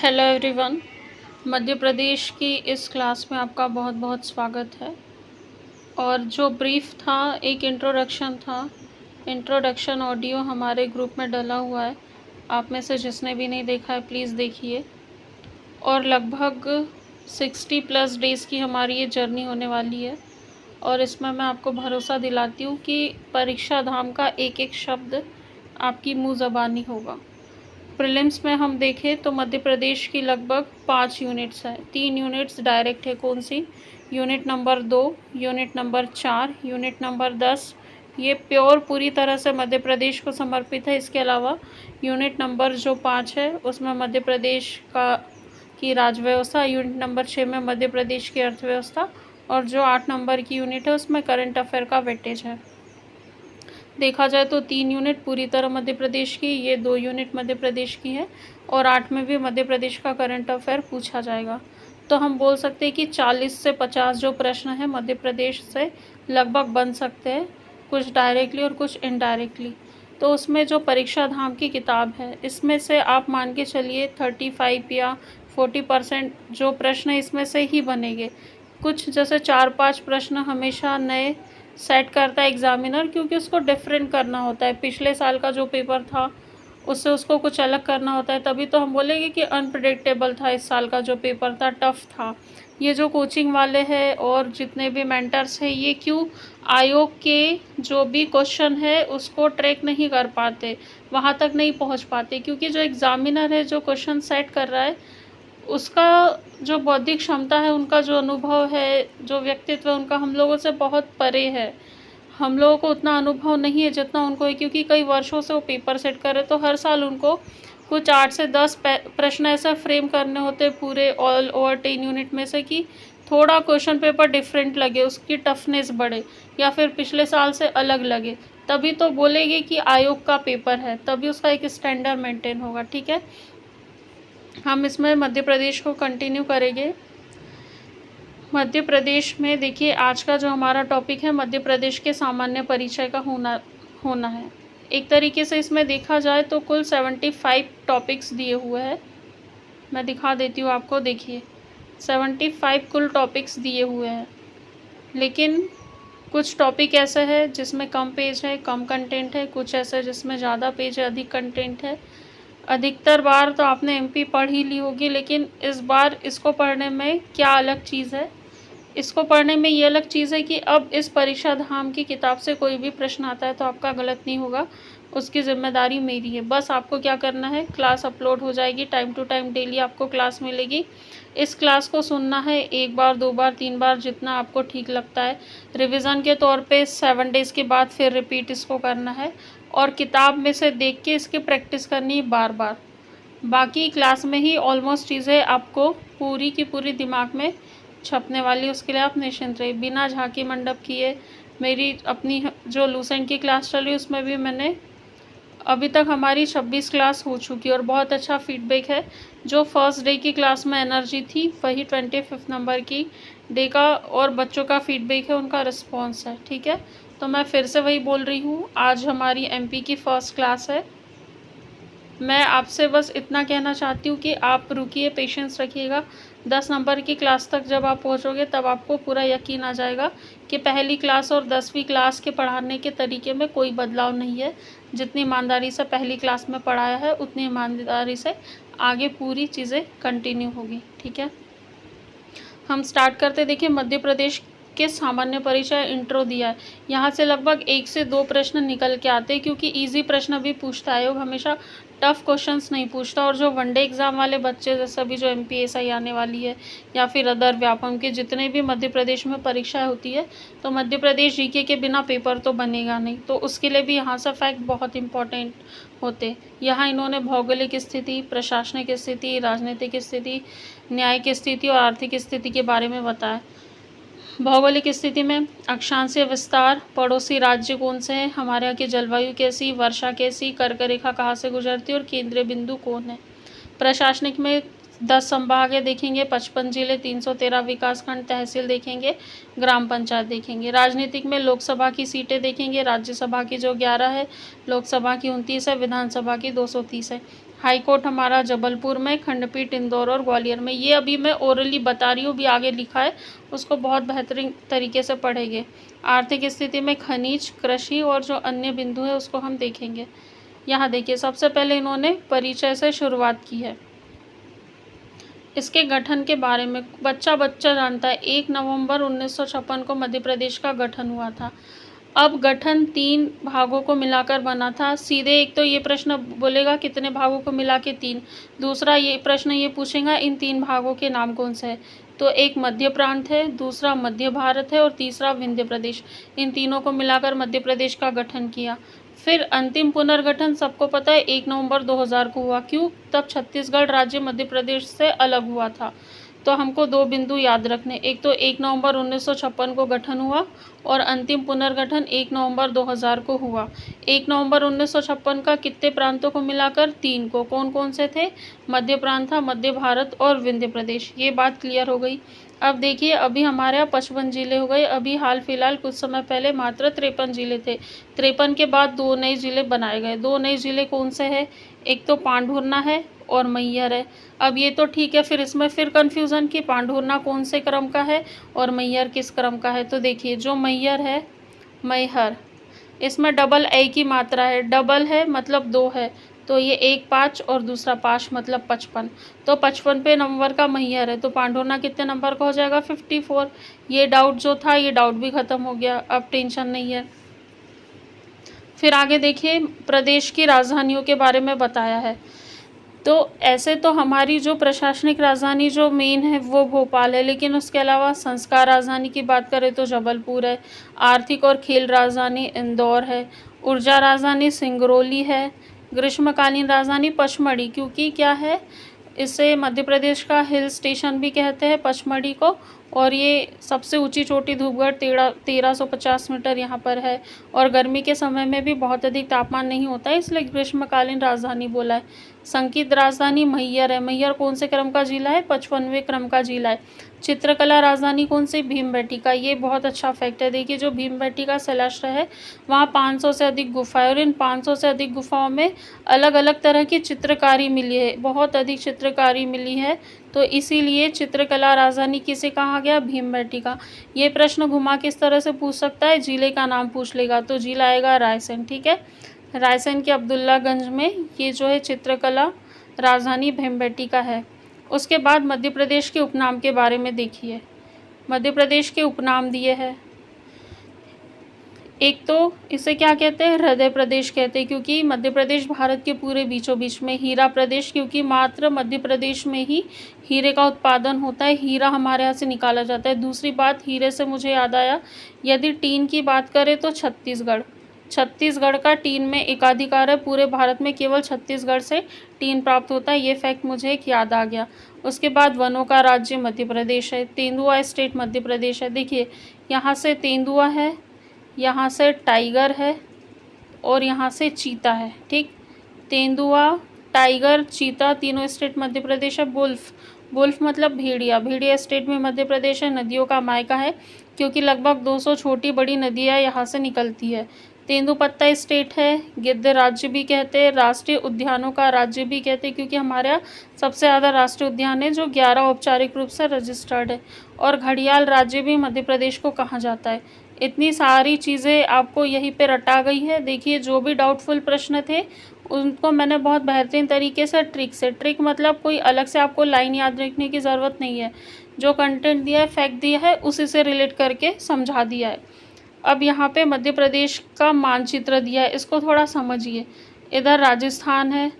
Hello everyone. Madhya Pradesh की इस class में आपका बहुत बहुत स्वागत है। और जो ब्रीफ था, एक इंट्रोडक्शन था। इंट्रोडक्शन ऑडियो हमारे ग्रुप में डला हुआ है। आप में से जिसने भी नहीं देखा है प्लीज़ देखिए। और लगभग 60+ डेज़ की हमारी ये जर्नी होने वाली है। और इसमें मैं आपको भरोसा दिलाती हूँ कि परीक्षा धाम का एक एक शब्द आपकी मुँह ज़बानी होगा। प्रीलिम्स में हम देखें तो मध्य प्रदेश की लगभग 5 यूनिट्स हैं। 3 यूनिट्स डायरेक्ट है। कौन सी? Unit number 2, unit number 4, unit number 10। ये प्योर पूरी तरह से मध्य प्रदेश को समर्पित है। इसके अलावा यूनिट नंबर जो 5 है उसमें मध्य प्रदेश की राज्य व्यवस्था, यूनिट नंबर 6 में मध्य प्रदेश की अर्थव्यवस्था, और जो 8 नंबर की यूनिट है उसमें करंट अफेयर का वेटेज है। देखा जाए तो 3 यूनिट पूरी तरह मध्य प्रदेश की, ये 2 यूनिट मध्य प्रदेश की है, और 8 में भी मध्य प्रदेश का करंट अफेयर पूछा जाएगा। तो हम बोल सकते हैं कि 40 से 50 जो प्रश्न हैं मध्य प्रदेश से लगभग बन सकते हैं, कुछ डायरेक्टली और कुछ इनडायरेक्टली। तो उसमें जो परीक्षा धाम की किताब है इसमें से आप मान के चलिए 35 या 40% जो प्रश्न इसमें से ही बनेंगे। कुछ जैसे 4-5 प्रश्न हमेशा नए सेट करता है एग्ज़ामिनर, क्योंकि उसको डिफरेंट करना होता है। पिछले साल का जो पेपर था उससे उसको कुछ अलग करना होता है, तभी तो हम बोलेंगे कि अनप्रेडिक्टेबल था इस साल का जो पेपर था, टफ़ था। ये जो कोचिंग वाले हैं और जितने भी मेंटर्स हैं, ये क्यों आयोग के जो भी क्वेश्चन है उसको ट्रैक नहीं कर पाते, वहाँ तक नहीं पहुँच पाते, क्योंकि जो एग्ज़ामिनर है जो क्वेश्चन सेट कर रहा है उसका जो बौद्धिक क्षमता है, उनका जो अनुभव है, जो व्यक्तित्व है उनका हम लोगों से बहुत परे है। हम लोगों को उतना अनुभव नहीं है जितना उनको है, क्योंकि कई वर्षों से वो पेपर सेट कर रहे, तो हर साल उनको कुछ 8 से 10 प्रश्न ऐसा फ्रेम करने होते पूरे ऑल ओवर 10 यूनिट में से कि थोड़ा क्वेश्चन पेपर डिफरेंट लगे, उसकी टफनेस बढ़े, या फिर पिछले साल से अलग लगे, तभी तो बोलेंगे कि आयोग का पेपर है, तभी उसका एक स्टैंडर्ड मेंटेन होगा। ठीक है, हम इसमें मध्य प्रदेश को कंटिन्यू करेंगे। मध्य प्रदेश में देखिए, आज का जो हमारा टॉपिक है मध्य प्रदेश के सामान्य परिचय का होना है। एक तरीके से इसमें देखा जाए तो कुल 75 टॉपिक्स दिए हुए हैं। मैं दिखा देती हूँ आपको। देखिए 75 कुल टॉपिक्स दिए हुए हैं, लेकिन कुछ टॉपिक ऐसे हैं जिसमें कम पेज है, कम कंटेंट है, कुछ ऐसे जिसमें ज़्यादा पेज है, अधिक कंटेंट है। अधिकतर बार तो आपने एमपी पढ़ ही ली होगी, लेकिन इस बार इसको पढ़ने में क्या अलग चीज़ है, इसको पढ़ने में ये अलग चीज़ है कि अब इस परीक्षा धाम की किताब से कोई भी प्रश्न आता है तो आपका गलत नहीं होगा, उसकी ज़िम्मेदारी मेरी है। बस आपको क्या करना है, क्लास अपलोड हो जाएगी टाइम टू टाइम, डेली आपको क्लास मिलेगी। इस क्लास को सुनना है 1 बार 2 बार 3 बार, जितना आपको ठीक लगता है। रिवीजन के तौर पे 7 डेज़ के बाद फिर रिपीट इसको करना है, और किताब में से देख के इसकी प्रैक्टिस करनी है बार बार। बाकी क्लास में ही ऑलमोस्ट चीज़ें आपको पूरी की पूरी दिमाग में छपने वाली, उसके लिए आप निश्चिंत रहिए, बिना झांकी मंडप किए। मेरी अपनी जो लूसेंट की क्लास चली उसमें भी मैंने अभी तक हमारी 26 क्लास हो चुकी है और बहुत अच्छा फीडबैक है। जो फर्स्ट डे की क्लास में एनर्जी थी वही 25 नंबर की डे का और बच्चों का फीडबैक है, उनका रिस्पॉन्स है। ठीक है, तो मैं फिर से वही बोल रही हूँ, आज हमारी एमपी की फ़र्स्ट क्लास है। मैं आपसे बस इतना कहना चाहती हूँ कि आप रुकिए, पेशेंस रखिएगा। 10 नंबर की क्लास तक जब आप पहुँचोगे तब आपको पूरा यकीन आ जाएगा कि पहली क्लास और 10वीं क्लास के पढ़ाने के तरीके में कोई बदलाव नहीं है। जितनी ईमानदारी से पहली क्लास में पढ़ाया है उतनी ईमानदारी से आगे पूरी चीज़ें कंटिन्यू होगी। ठीक है, हम स्टार्ट करते। देखिए, मध्य प्रदेश के सामान्य परिचय इंट्रो दिया है। यहाँ से लगभग 1 से 2 प्रश्न निकल के आते हैं, क्योंकि इजी प्रश्न भी पूछता है आयोग, हमेशा टफ़ क्वेश्चंस नहीं पूछता। और जो वनडे एग्ज़ाम वाले बच्चे, जैसे अभी जो एमपीएसआई आने वाली है या फिर अदर व्यापम के जितने भी मध्य प्रदेश में परीक्षाएँ होती है, तो मध्य प्रदेश जीके के बिना पेपर तो बनेगा नहीं, तो उसके लिए भी यहाँ से फैक्ट बहुत इंपॉर्टेंट होते। यहाँ इन्होंने भौगोलिक स्थिति, प्रशासनिक स्थिति, राजनीतिक स्थिति, न्याय की स्थिति और आर्थिक स्थिति के बारे में बताया। भौगोलिक स्थिति में अक्षांशीय विस्तार, पड़ोसी राज्य कौन से हैं, हमारे यहाँ की जलवायु कैसी, वर्षा कैसी, कर्क रेखा कहाँ से गुजरती है और केंद्रीय बिंदु कौन है। प्रशासनिक में 10 संभाग है देखेंगे, 55 जिले, 313 विकासखंड तहसील देखेंगे, ग्राम पंचायत देखेंगे। राजनीतिक में लोकसभा की सीटें देखेंगे, राज्यसभा की जो 11 है, लोकसभा की 29 है, विधानसभा की 230 है। हाई कोर्ट हमारा जबलपुर में, खंडपीठ इंदौर और ग्वालियर में। ये अभी मैं ओरली बता रही हूँ, भी आगे लिखा है, उसको बहुत बेहतरीन तरीके से पढ़ेंगे। आर्थिक स्थिति में खनिज, कृषि और जो अन्य बिंदु है उसको हम देखेंगे। यहाँ देखिए, सबसे पहले इन्होंने परिचय से शुरुआत की है। इसके गठन के बारे में बच्चा बच्चा जानता है। 1 नवंबर 1956 को मध्य प्रदेश का गठन हुआ था। अब गठन 3 भागों को मिलाकर बना था। सीधे एक तो ये प्रश्न बोलेगा कितने भागों को मिला के 3। दूसरा ये प्रश्न ये पूछेगा इन 3 भागों के नाम कौन से हैं। तो एक मध्य प्रांत है, दूसरा मध्य भारत है और तीसरा विंध्य प्रदेश। इन तीनों को मिलाकर मध्य प्रदेश का गठन किया। फिर अंतिम पुनर्गठन सबको पता है 1 नवंबर 2000 को हुआ। क्यों? तब छत्तीसगढ़ राज्य मध्य प्रदेश से अलग हुआ था। तो हमको 2 बिंदु याद रखने, एक तो 1 नवंबर 1956 को गठन हुआ और अंतिम पुनर्गठन 1 नवंबर 2000 को हुआ। 1 नवंबर 1956 का कितने प्रांतों को मिलाकर? 3 को। कौन कौन से थे? मध्य प्रांत था, मध्य भारत और विंध्य प्रदेश। ये बात क्लियर हो गई। अब देखिए, अभी हमारे यहाँ 55 जिले हो गए। अभी हाल फिलहाल कुछ समय पहले मात्र 53 जिले थे। 53 के बाद 2 नए जिले बनाए गए। 2 नए जिले कौन से हैं? एक तो पांढुर्ना है और मैहर है। अब ये तो ठीक है, फिर इसमें फिर कन्फ्यूज़न कि पांढुर्ना कौन से क्रम का है और मैहर किस क्रम का है। तो देखिए, जो मैहर है, मैहर, इसमें डबल ए की मात्रा है। डबल है मतलब 2 है, तो ये 1 5 और दूसरा 5 मतलब 55। तो 55 पे नंबर का मैहर है, तो पांढुर्ना कितने नंबर का हो जाएगा? 54। ये डाउट जो था, ये डाउट भी ख़त्म हो गया, अब टेंशन नहीं है। फिर आगे देखिए, प्रदेश की राजधानियों के बारे में बताया है। तो ऐसे तो हमारी जो प्रशासनिक राजधानी जो मेन है वो भोपाल है, लेकिन उसके अलावा संस्कार राजधानी की बात करें तो जबलपुर है। आर्थिक और खेल राजधानी इंदौर है। ऊर्जा राजधानी सिंगरौली है। ग्रीष्मकालीन राजधानी पचमढ़ी, क्योंकि क्या है, इसे मध्य प्रदेश का हिल स्टेशन भी कहते हैं पचमढ़ी को। और ये सबसे ऊंची चोटी धूपगढ़ 1350 मीटर यहाँ पर है। और गर्मी के समय में भी बहुत अधिक तापमान नहीं होता है, इसलिए ग्रीष्मकालीन राजधानी बोला है। संगीत राजधानी मैहर है। मैहर कौन से क्रम का जिला है? 55वें क्रम का जिला है। चित्रकला राजधानी कौन सी? भीमबेटका। ये बहुत अच्छा फैक्ट है। देखिए, जो भीमबेटका शैलाश्रय है वहाँ 500 से अधिक गुफा है और इन 500 से अधिक गुफाओं में अलग अलग तरह की चित्रकारी मिली है, बहुत अधिक चित्रकारी मिली है। तो इसीलिए चित्रकला राजधानी किसे कहा गया? भीमबेटका। ये प्रश्न घुमा किस तरह से पूछ सकता है? जिले का नाम पूछ लेगा, तो जिला आएगा रायसेन। ठीक है, रायसेन के अब्दुल्लागंज में ये जो है चित्रकला राजधानी भीमबेटका है। उसके बाद मध्य प्रदेश के उपनाम के बारे में देखिए। मध्य प्रदेश के उपनाम दिए हैं। एक तो इसे क्या कहते हैं? हृदय प्रदेश कहते हैं, क्योंकि मध्य प्रदेश भारत के पूरे बीचों बीच में। हीरा प्रदेश, क्योंकि मात्र मध्य प्रदेश में ही हीरे का उत्पादन होता है, हीरा हमारे यहाँ से निकाला जाता है। दूसरी बात, हीरे से मुझे याद आया, यदि टीन की बात करें तो छत्तीसगढ़, छत्तीसगढ़ का टीन में एकाधिकार है। पूरे भारत में केवल छत्तीसगढ़ से टीन प्राप्त होता है। ये फैक्ट मुझे एक याद आ गया। उसके बाद वनों का राज्य मध्य प्रदेश है। तेंदुआ स्टेट मध्य प्रदेश है। देखिए, यहाँ से तेंदुआ है, यहाँ से टाइगर है और यहाँ से चीता है। ठीक, तेंदुआ, टाइगर, चीता, तीनों स्टेट मध्य प्रदेश है। वुल्फ, वुल्फ मतलब भेड़िया, भेड़िया स्टेट में मध्य प्रदेश है। नदियों का मायका है, क्योंकि लगभग 200 छोटी बड़ी नदियाँ यहाँ से निकलती है। तेंदुपत्ता स्टेट है। गिद्ध राज्य भी कहते हैं। राष्ट्रीय उद्यानों का राज्य भी कहते हैं, क्योंकि हमारे यहाँ सबसे ज़्यादा राष्ट्रीय उद्यान है, जो 11 औपचारिक रूप से रजिस्टर्ड है। और घड़ियाल राज्य भी मध्य प्रदेश को कहा जाता है। इतनी सारी चीज़ें आपको यहीं पे रटा गई है। देखिए, जो भी डाउटफुल प्रश्न थे उनको मैंने बहुत बेहतरीन तरीके से ट्रिक मतलब कोई अलग से आपको लाइन याद रखने की ज़रूरत नहीं है। जो कंटेंट दिया है, फैक्ट दिया है, उसी से रिलेट करके समझा दिया है। अब यहाँ पे मध्य प्रदेश का मानचित्र दिया है, इसको थोड़ा समझिए। इधर राजस्थान है,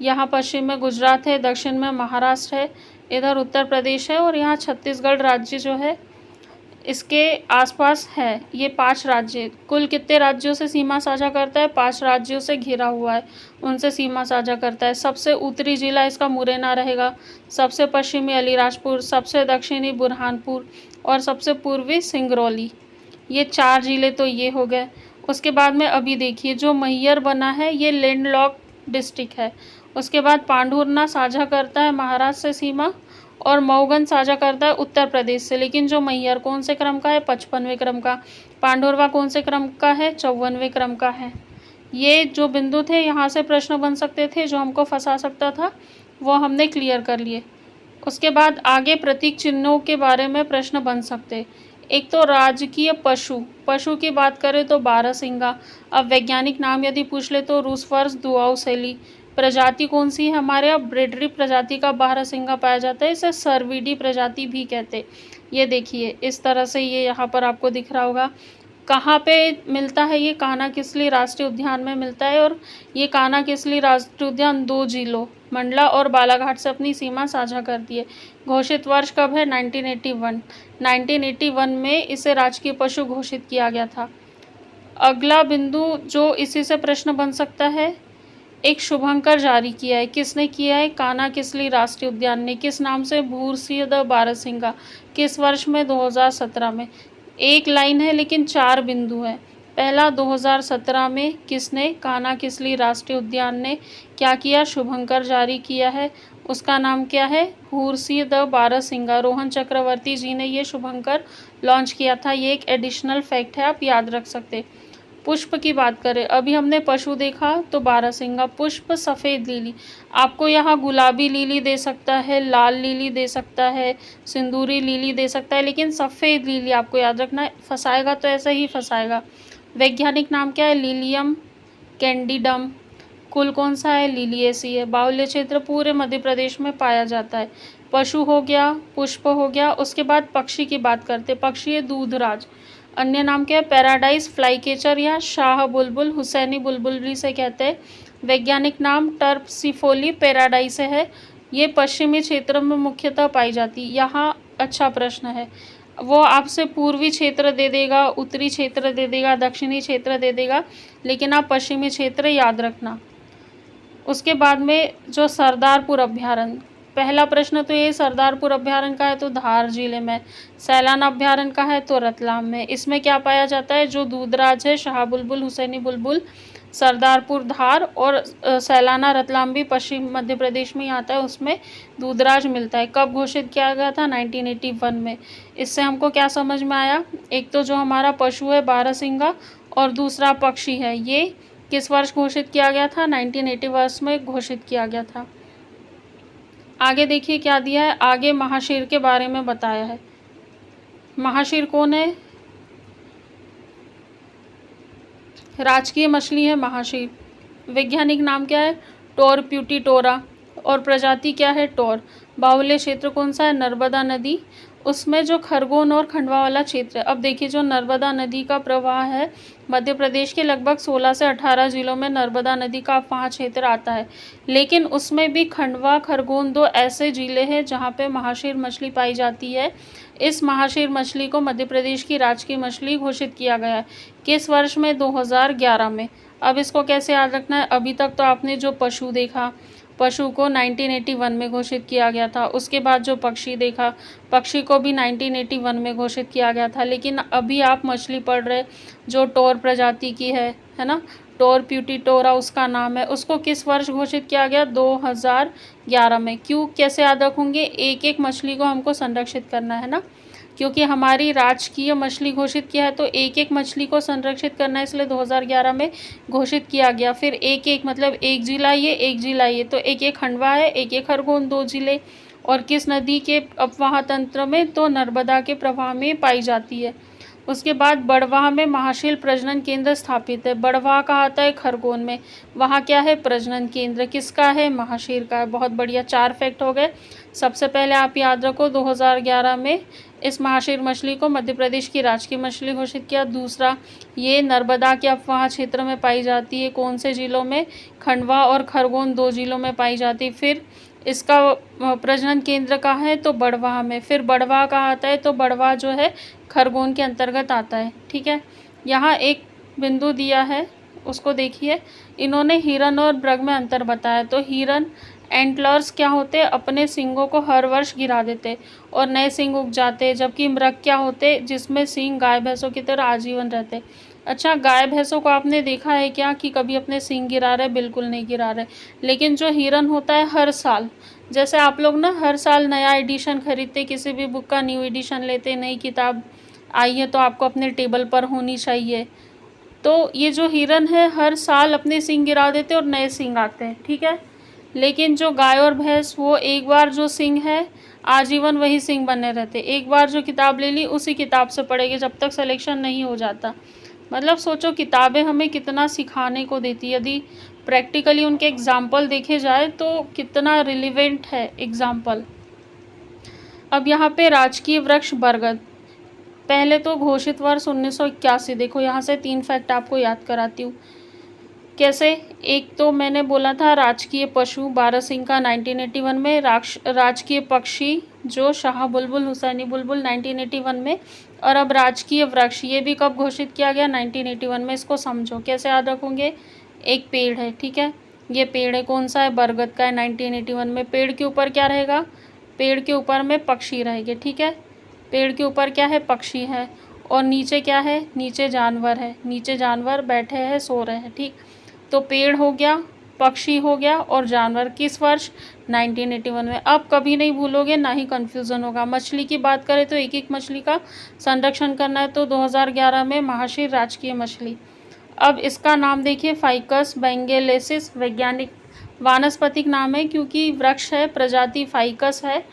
यहाँ पश्चिम में गुजरात है, दक्षिण में महाराष्ट्र है, इधर उत्तर प्रदेश है और यहाँ छत्तीसगढ़ राज्य जो है इसके आसपास है। ये 5 राज्य, कुल कितने राज्यों से सीमा साझा करता है? 5 राज्यों से घिरा हुआ है, उनसे सीमा साझा करता है। सबसे उत्तरी जिला इसका मुरैना रहेगा, सबसे पश्चिमी अलीराजपुर, सबसे दक्षिणी बुरहानपुर और सबसे पूर्वी सिंगरौली। ये 4 जिले तो ये हो गए। उसके बाद में अभी देखिए, जो मैहर बना है ये लैंडलॉक डिस्ट्रिक्ट है। उसके बाद पांढुर्ना साझा करता है महाराष्ट्र से सीमा और मऊगंज साझा करता है उत्तर प्रदेश से। लेकिन जो मैहर कौन से क्रम का है? 55वें क्रम का। पांढुर्वा कौन से क्रम का है? 54वें क्रम का है। ये जो बिंदु थे यहाँ से प्रश्न बन सकते थे, जो हमको फंसा सकता था, वो हमने क्लियर कर लिए। उसके बाद आगे प्रतीक चिन्हों के बारे में प्रश्न बन सकते। एक तो राजकीय पशु, पशु की बात करें तो बारहसिंगा। अब वैज्ञानिक नाम यदि पूछ ले तो रूसवर्स दुआउसेली। प्रजाति कौन सी है हमारे यहाँ? ब्रेडरी प्रजाति का बारहसिंगा पाया जाता है, इसे सर्विडी प्रजाति भी कहते। ये देखिए इस तरह से ये यहाँ पर आपको दिख रहा होगा। कहाँ पे मिलता है ये? कान्हा-किसली राष्ट्रीय उद्यान में मिलता है। और ये कान्हा-किसली राष्ट्रीय उद्यान 2 जिलों मंडला और बालाघाट से अपनी सीमा साझा करती है। घोषित वर्ष कब है? 1981। 1981 में इसे राजकीय पशु घोषित किया गया था। अगला बिंदु जो इसी से प्रश्न बन सकता है, एक शुभंकर जारी किया है। किसने किया है? कान्हा-किसली राष्ट्रीय उद्यान ने। किस नाम से? भूरसिंह द बारहसिंगा। किस वर्ष में? 2017 में। एक लाइन है लेकिन 4 बिंदु हैं। पहला 2017 में किसने? कान्हा-किसली राष्ट्रीय उद्यान ने क्या किया? शुभंकर जारी किया है। उसका नाम क्या है? भूरसिंह द बारहसिंगा। रोहन चक्रवर्ती जी ने ये शुभंकर लॉन्च किया था। ये एक एडिशनल फैक्ट है, आप याद रख सकते। पुष्प की बात करें, अभी हमने पशु देखा तो बारहसिंगा। पुष्प सफ़ेद लिली, आपको यहाँ गुलाबी लिली दे सकता है, लाल लिली दे सकता है, सिंदूरी लिली दे सकता है, लेकिन सफ़ेद लिली आपको याद रखना है। फंसाएगा तो ऐसे ही फंसाएगा। वैज्ञानिक नाम क्या है? लिलियम कैंडिडम। कुल कौन सा है? लिलिएसी है। बाहुल्य क्षेत्र पूरे मध्य प्रदेश में पाया जाता है। पशु हो गया, पुष्प हो गया। उसके बाद पक्षी की बात करते। पक्षी है दूधराज। अन्य नाम क्या है? पैराडाइज फ्लाईकेचर या शाह बुलबुल, हुसैनी बुलबुल भी से कहते हैं। वैज्ञानिक नाम टर्पसिफोली पैराडाइस है। ये पश्चिमी क्षेत्र में मुख्यतः पाई जाती। यहाँ अच्छा प्रश्न है, वो आपसे पूर्वी क्षेत्र दे देगा, उत्तरी क्षेत्र दे देगा, दक्षिणी क्षेत्र दे देगा, लेकिन आप पश्चिमी क्षेत्र याद रखना। उसके बाद में जो सरदारपुर अभ्यारण्य, पहला प्रश्न तो ये सरदारपुर अभ्यारण्य का है तो धार जिले में। सैलाना अभ्यारण्य का है तो रतलाम में। इसमें क्या पाया जाता है? जो दूधराज है, शाह बुलबुल, हुसैनी बुलबुल, सरदारपुर धार और सैलाना रतलाम भी पश्चिम मध्य प्रदेश में ही आता है, उसमें दूधराज मिलता है। कब घोषित किया गया था? 1981 में। इससे हमको क्या समझ में आया? एक तो जो हमारा पशु है बारहसिंगा और दूसरा पक्षी है, ये किस वर्ष घोषित किया गया था? 1980 वर्ष में घोषित किया गया था। आगे देखिए क्या दिया है। आगे महाशीर के बारे में बताया है। महाशीर कौन है? राजकीय मछली है महाशीर। वैज्ञानिक नाम क्या है? टोरप्यूटिटोरा। और प्रजाति क्या है? टोर। बाहुल्य क्षेत्र कौन सा है? नर्मदा नदी। उसमें जो खरगोन और खंडवा वाला क्षेत्र है, अब देखिए जो नर्मदा नदी का प्रवाह है, मध्य प्रदेश के लगभग 16 से 18 जिलों में नर्मदा नदी का वहाँ क्षेत्र आता है, लेकिन उसमें भी खंडवा, खरगोन 2 ऐसे जिले हैं जहाँ पे महाशीर मछली पाई जाती है। इस महाशीर मछली को मध्य प्रदेश की राजकीय मछली घोषित किया गया है। किस वर्ष में? 2011 में। अब इसको कैसे याद रखना है? अभी तक तो आपने जो पशु देखा, पशु को 1981 में घोषित किया गया था। उसके बाद जो पक्षी देखा, पक्षी को भी 1981 में घोषित किया गया था। लेकिन अभी आप मछली पढ़ रहे जो टोर प्रजाति की है ना, टोरप्यूटिटोरा उसका नाम है, उसको किस वर्ष घोषित किया गया? 2011 में। क्यों, कैसे याद रखोगे? एक एक मछली को हमको संरक्षित करना है ना, क्योंकि हमारी राजकीय मछली घोषित किया है तो एक एक मछली को संरक्षित करना है, इसलिए 2011 में घोषित किया गया। फिर एक एक मतलब एक जिला ये, एक जिला ये, तो एक एक खंडवा है, एक एक खरगोन, 2 जिले। और किस नदी के अपवाह तंत्र में? तो नर्मदा के प्रवाह में पाई जाती है। उसके बाद बड़वाह में महाशील प्रजनन केंद्र स्थापित है। बड़वाह कहाँ आता है? खरगोन में। वहाँ क्या है? प्रजनन केंद्र। किसका है? महाशीर का है। बहुत बढ़िया, 4 फैक्ट हो गए। सबसे पहले आप याद रखो 2011 में इस महाशीर मछली को मध्य प्रदेश की राजकीय मछली घोषित किया। दूसरा, ये नर्मदा के अपवाह क्षेत्र में पाई जाती है। कौन से जिलों में? खंडवा और खरगोन 2 जिलों में पाई जाती है। फिर इसका प्रजनन केंद्र कहाँ है? तो बड़वाह में। फिर बड़वाह कहाँ आता है? तो बड़वाह जो है खरगोन के अंतर्गत आता है। ठीक है, यहाँ एक बिंदु दिया है, उसको देखिए। इन्होंने हिरन और मृग में अंतर बताया। तो हिरन एंटलर्स क्या होते? अपने सींगों को हर वर्ष गिरा देते और नए सींग उग जाते, जबकि मृग क्या होते? जिसमें सींग गाय भैंसों की तरह आजीवन रहते। अच्छा, गाय भैंसों को आपने देखा है क्या कि कभी अपने सींग गिरा रहे? बिल्कुल नहीं गिरा रहे। लेकिन जो हिरन होता है हर साल, जैसे आप लोग ना हर साल नया एडिशन खरीदते, किसी भी बुक का न्यू एडिशन लेते, नई किताब आई है तो आपको अपने टेबल पर होनी चाहिए, तो ये जो हिरन है हर साल अपने सींग गिरा देते और नए सींग आते हैं, ठीक है। लेकिन जो गाय और भैंस, वो एक बार जो सींग है आजीवन वही सींग बने रहते। एक बार जो किताब ले ली उसी किताब से पढ़ेंगे जब तक सिलेक्शन नहीं हो जाता। मतलब सोचो किताबें हमें कितना सिखाने को देती, यदि प्रैक्टिकली उनके एग्जाम्पल देखे जाए तो कितना रिलेवेंट है एग्जाम्पल। अब यहाँ पे राजकीय वृक्ष बरगद। पहले तो घोषित वर्ष 1981। देखो यहाँ से 3 फैक्ट आपको याद कराती हूँ। कैसे? एक तो मैंने बोला था राजकीय पशु बारहसिंह का 1981 में, राजकीय पक्षी जो शाह बुलबुल हुसैनी बुलबुल 1981 में, और अब राजकीय वृक्ष ये भी कब घोषित किया गया? 1981 में। इसको समझो कैसे याद रखोगे। एक पेड़ है, ठीक है, ये पेड़ है, कौन सा है? बरगद का है, 1981 में। पेड़ के ऊपर क्या रहेगा? पेड़ के ऊपर में पक्षी रहेंगे, ठीक है। पेड़ के ऊपर क्या है? पक्षी है। और नीचे क्या है? नीचे जानवर है, नीचे जानवर बैठे हैं, सो रहे हैं, ठीक। तो पेड़ हो गया, पक्षी हो गया और जानवर। किस वर्ष? 1981 में। अब कभी नहीं भूलोगे, ना ही कन्फ्यूज़न होगा। मछली की बात करें तो एक एक मछली का संरक्षण करना है, तो 2011 में महाशीर राजकीय मछली। अब इसका नाम देखिए, फाइकस बेंगेलेसिस। वैज्ञानिक वानस्पतिक नाम है क्योंकि वृक्ष है, प्रजाति फाइकस है,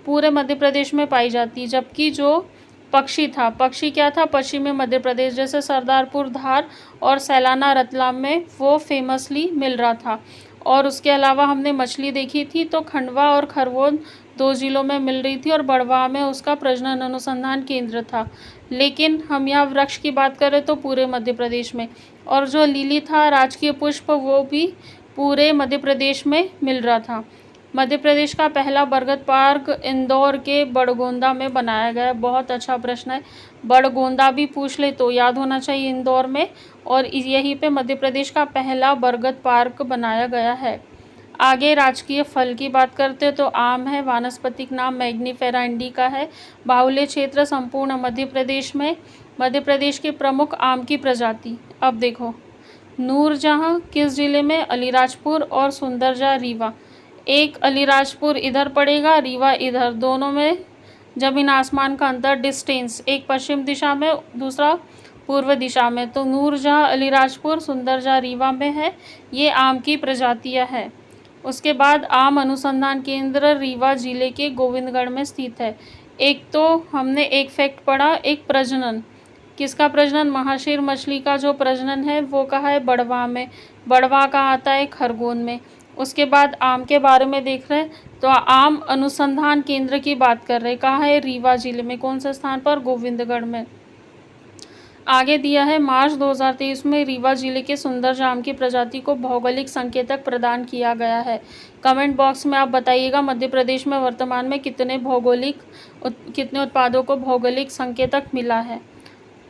पूरे मध्य प्रदेश में पाई जाती है। जबकि जो पक्षी था, पक्षी क्या था? पश्चिमी मध्य प्रदेश, जैसे सरदारपुर धार और सैलाना रतलाम में वो फेमसली मिल रहा था। और उसके अलावा हमने मछली देखी थी तो खंडवा और खरगोन 2 जिलों में मिल रही थी, और बड़वा में उसका प्रजनन अनुसंधान केंद्र था। लेकिन हम यहाँ वृक्ष की बात करें तो पूरे मध्य प्रदेश में। और जो लिली था, राजकीय पुष्प, वो भी पूरे मध्य प्रदेश में मिल रहा था। मध्य प्रदेश का पहला बरगद पार्क इंदौर के बड़गोंदा में बनाया गया है। बहुत अच्छा प्रश्न है, बड़गोंदा भी पूछ ले तो याद होना चाहिए इंदौर में। और यहीं पे मध्य प्रदेश का पहला बरगद पार्क बनाया गया है। आगे राजकीय फल की बात करते हैं तो आम है, वानस्पतिक नाम मैग्नीफेरा इंडिका है। बाहुल्य क्षेत्र संपूर्ण मध्य प्रदेश में। मध्य प्रदेश के प्रमुख आम की प्रजाति। अब देखो, नूरजहाँ किस जिले में? अलीराजपुर। और सुंदरजहाँ रीवा। एक अलीराजपुर इधर पड़ेगा, रीवा इधर, दोनों में ज़मीन आसमान का अंतर, डिस्टेंस। एक पश्चिम दिशा में, दूसरा पूर्व दिशा में। तो नूरजहाँ अलीराजपुर, सुंदरजहाँ रीवा में है। ये आम की प्रजातियाँ हैं। उसके बाद आम अनुसंधान केंद्र रीवा जिले के गोविंदगढ़ में स्थित है। एक तो हमने एक फैक्ट पढ़ा, एक प्रजनन। किसका प्रजनन? महाशीर मछली का जो प्रजनन है वो कहाँ है? बड़वा में। बड़वा कहाँ आता है? खरगोन में। उसके बाद आम के बारे में देख रहे हैं तो आम अनुसंधान केंद्र की बात कर रहे हैं, कहाँ है? रीवा जिले में। कौन से स्थान पर? गोविंदगढ़ में। आगे दिया है मार्च 2023 में रीवा जिले के सुंदरजहाँ आम की प्रजाति को भौगोलिक संकेतक प्रदान किया गया है। कमेंट बॉक्स में आप बताइएगा मध्य प्रदेश में वर्तमान में कितने उत्पादों को भौगोलिक संकेतक मिला है।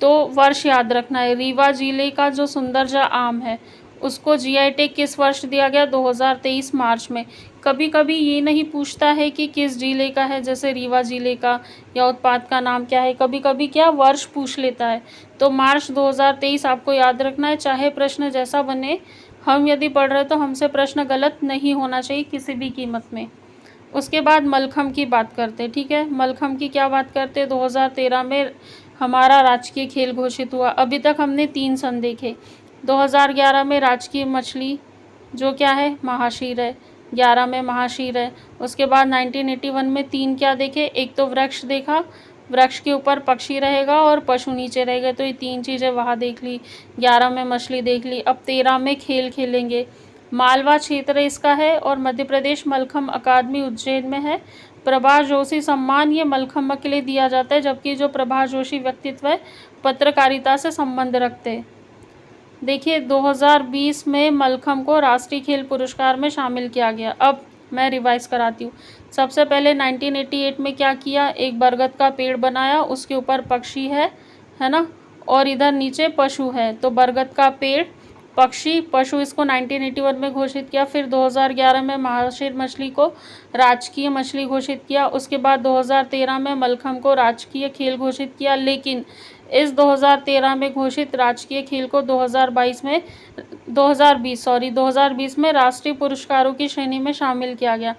तो वर्ष याद रखना है। रीवा जिले का जो सुंदरजहाँ आम है उसको जीआई टैग किस वर्ष दिया गया? 2023 मार्च में। कभी कभी ये नहीं पूछता है कि किस जिले का है, जैसे रीवा जिले का, या उत्पाद का नाम क्या है, कभी कभी क्या वर्ष पूछ लेता है। तो मार्च 2023 आपको याद रखना है, चाहे प्रश्न जैसा बने। हम यदि पढ़ रहे तो हमसे प्रश्न गलत नहीं होना चाहिए किसी भी कीमत में। उसके बाद मलखम की बात करते, ठीक है। मलखम की क्या बात करते? 2013 में हमारा राजकीय खेल घोषित हुआ। अभी तक हमने 3 सन देखे। 2011 में राजकीय मछली जो क्या है? महाशीर है। 11 में महाशीर है। उसके बाद 1981 में 3 क्या देखे? एक तो वृक्ष देखा, वृक्ष के ऊपर पक्षी रहेगा और पशु नीचे रहेगा, तो ये 3 चीज़ें वहाँ देख ली। 11 में मछली देख ली। अब 13 में खेल खेलेंगे। मालवा क्षेत्र इसका है, और मध्य प्रदेश मलखम अकादमी उज्जैन में है। प्रभाष जोशी सम्मान ये मलखम्ब के लिए दिया जाता है, जबकि जो प्रभाष जोशी व्यक्तित्व है पत्रकारिता से संबंध रखते हैं। देखिए 2020 में मलखम्ब को राष्ट्रीय खेल पुरस्कार में शामिल किया गया। अब मैं रिवाइज कराती हूँ। सबसे पहले 1988 में क्या किया? एक बरगद का पेड़ बनाया, उसके ऊपर पक्षी है ना, और इधर नीचे पशु है। तो बरगद का पेड़, पक्षी, पशु, इसको 1981 में घोषित किया। फिर 2011 में महाशीर मछली को राजकीय मछली घोषित किया। उसके बाद 2013 में मलखम्ब को राजकीय खेल घोषित किया। लेकिन इस 2013 में घोषित राजकीय खेल को 2020 में राष्ट्रीय पुरस्कारों की श्रेणी में शामिल किया गया।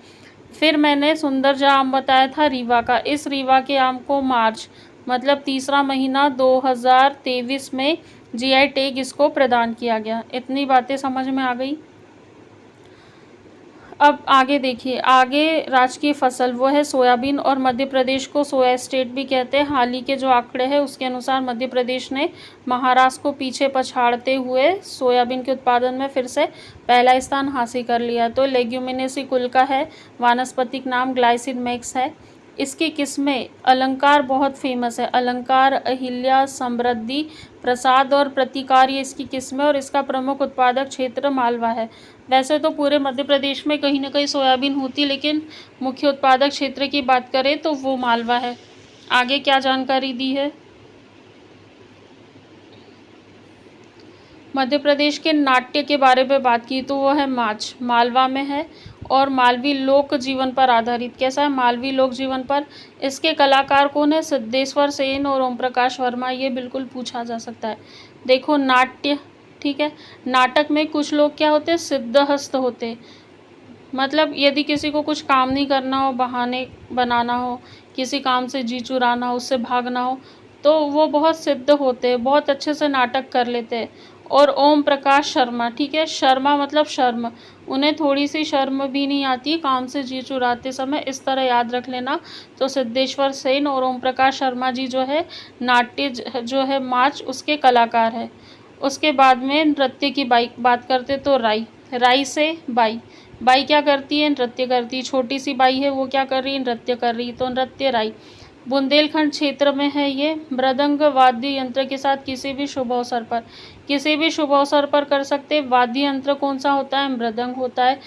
फिर मैंने सुंदरजहाँ आम बताया था रीवा का। इस रीवा के आम को मार्च मतलब तीसरा महीना 2023 में जीआई टैग इसको प्रदान किया गया। इतनी बातें समझ में आ गई। अब आगे देखिए, आगे राजकीय फसल वो है सोयाबीन, और मध्य प्रदेश को सोया स्टेट भी कहते हैं। हाल ही के जो आंकड़े हैं उसके अनुसार मध्य प्रदेश ने महाराष्ट्र को पीछे पछाड़ते हुए सोयाबीन के उत्पादन में फिर से पहला स्थान हासिल कर लिया। तो लेग्यूमिनेसी कुल का है, वानस्पतिक नाम ग्लाइसिन मैक्स है। इसकी किस्में अलंकार बहुत फेमस है, अलंकार, अहिल्या, समृद्धि, प्रसाद और प्रतिकार, ये इसकी किस्में, और इसका प्रमुख उत्पादक क्षेत्र मालवा है। वैसे तो पूरे मध्य प्रदेश में कहीं ना कहीं सोयाबीन होती, लेकिन मुख्य उत्पादक क्षेत्र की बात करें तो वो मालवा है। आगे क्या जानकारी दी है, मध्य प्रदेश के नाट्य के बारे में बात की तो वो है माच, मालवा में है, और मालवी लोक जीवन पर आधारित। कैसा है, मालवी लोक जीवन पर। इसके कलाकार कौन है, सिद्धेश्वर सेन और ओम प्रकाश वर्मा, ये बिल्कुल पूछा जा सकता है। देखो नाट्य, ठीक है, नाटक में कुछ लोग क्या होते हैं, सिद्धहस्त होते, मतलब यदि किसी को कुछ काम नहीं करना हो, बहाने बनाना हो, किसी काम से जी चुराना हो, उससे भागना हो, तो वो बहुत सिद्ध होते हैं, बहुत अच्छे से नाटक कर लेते हैं। और ओम प्रकाश शर्मा, ठीक है, शर्मा मतलब शर्म, उन्हें थोड़ी सी शर्म भी नहीं आती काम से जी चुराते समय, इस तरह याद रख लेना। तो सिद्धेश्वर सेन और ओम प्रकाश शर्मा जी जो है नाट्य जो है माच, उसके कलाकार है। उसके बाद में नृत्य की बात करते तो राई, राई से बाई, बाई क्या करती है, नृत्य करती है। छोटी सी बाई है, वो क्या कर रही है, नृत्य कर रही है, तो नृत्य राई। बुंदेलखंड क्षेत्र में है ये। मृदंग वाद्य यंत्र के साथ किसी भी शुभ अवसर पर, किसी भी शुभ अवसर पर कर सकते। वाद्य यंत्र कौन सा होता है, मृदंग होता है।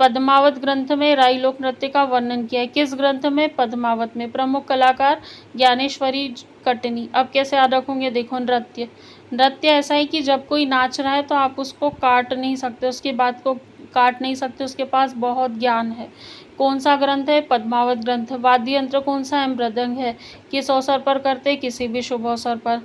पद्मावत ग्रंथ में राई लोक नृत्य का वर्णन किया है। किस ग्रंथ में, पद्मावत में। प्रमुख कलाकार ज्ञानेश्वरी कटनी। अब कैसे याद रखोगे, देखो नृत्य, नृत्य ऐसा है कि जब कोई नाच रहा है तो आप उसको काट नहीं सकते, उसकी बात को काट नहीं सकते, उसके पास बहुत ज्ञान है। कौन सा ग्रंथ है, पद्मावत ग्रंथ। वाद्य यंत्र कौन सा है, मृदंग है। किस अवसर पर करते, किसी भी शुभ अवसर पर।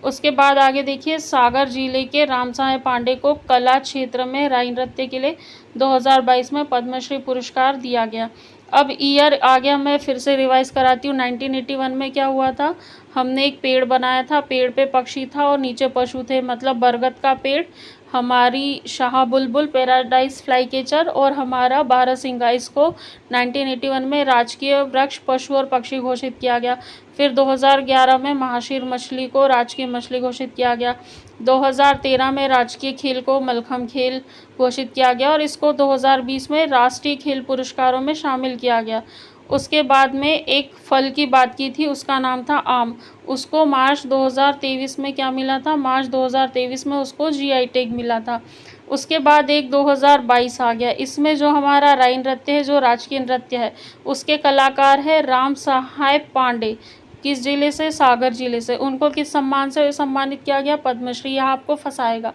उसके बाद आगे देखिए, सागर जिले के रामसाहेब पांडे को कला क्षेत्र में राई नृत्य के लिए 2022 में पद्मश्री पुरस्कार दिया गया। अब ईयर आ गया, मैं फिर से रिवाइज कराती हूँ। 1981 में क्या हुआ था, हमने एक पेड़ बनाया था, पेड़ पे पक्षी था और नीचे पशु थे, मतलब बरगद का पेड़, हमारी शाह बुलबुल, पैराडाइज फ्लाईकेचर और हमारा बारहसिंगा, इसको 1981 में राजकीय वृक्ष, पशु और पक्षी घोषित किया गया। फिर 2011 में महाशीर मछली को राजकीय मछली घोषित किया गया। 2013 में राजकीय खेल को मलखम्ब खेल घोषित किया गया, और इसको 2020 में राष्ट्रीय खेल पुरस्कारों में शामिल किया गया। उसके बाद में एक फल की बात की थी, उसका नाम था आम, उसको मार्च 2023 में क्या मिला था, मार्च 2023 में उसको जीआई टैग मिला था। उसके बाद एक 2022 आ गया, इसमें जो हमारा राई नृत्य है, जो राजकीय नृत्य है, उसके कलाकार है राम साहेब पांडे। किस जिले से, सागर जिले से। उनको किस सम्मान से सम्मानित किया गया, पद्मश्री। यहाँ आपको फंसाएगा,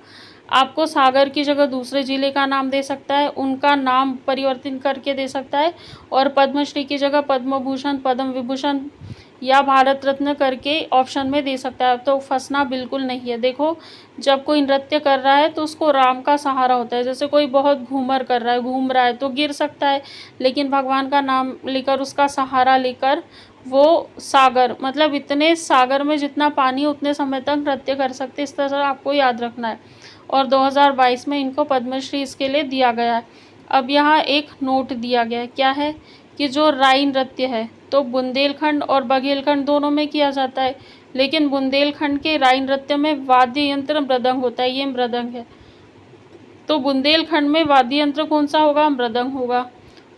आपको सागर की जगह दूसरे जिले का नाम दे सकता है, उनका नाम परिवर्तन करके दे सकता है, और पद्मश्री की जगह पद्म भूषण, पद्म विभूषण या भारत रत्न करके ऑप्शन में दे सकता है। तो फंसना बिल्कुल नहीं है। देखो, जब कोई नृत्य कर रहा है तो उसको राम का सहारा होता है। जैसे कोई बहुत घूमर कर रहा है, घूम रहा है, तो गिर सकता है, लेकिन भगवान का नाम लेकर, उसका सहारा लेकर वो सागर, मतलब इतने सागर में जितना पानी है उतने समय तक नृत्य कर सकते। इस तरह आपको याद रखना है। और 2022 में इनको पद्मश्री इसके लिए दिया गया है। अब यहाँ एक नोट दिया गया है, क्या है कि जो राई नृत्य है तो बुंदेलखंड और बघेलखंड दोनों में किया जाता है, लेकिन बुंदेलखंड के राई नृत्य में वाद्य यंत्र मृदंग होता है, ये मृदंग है। तो बुंदेलखंड में वाद्य यंत्र कौन सा होगा, मृदंग होगा,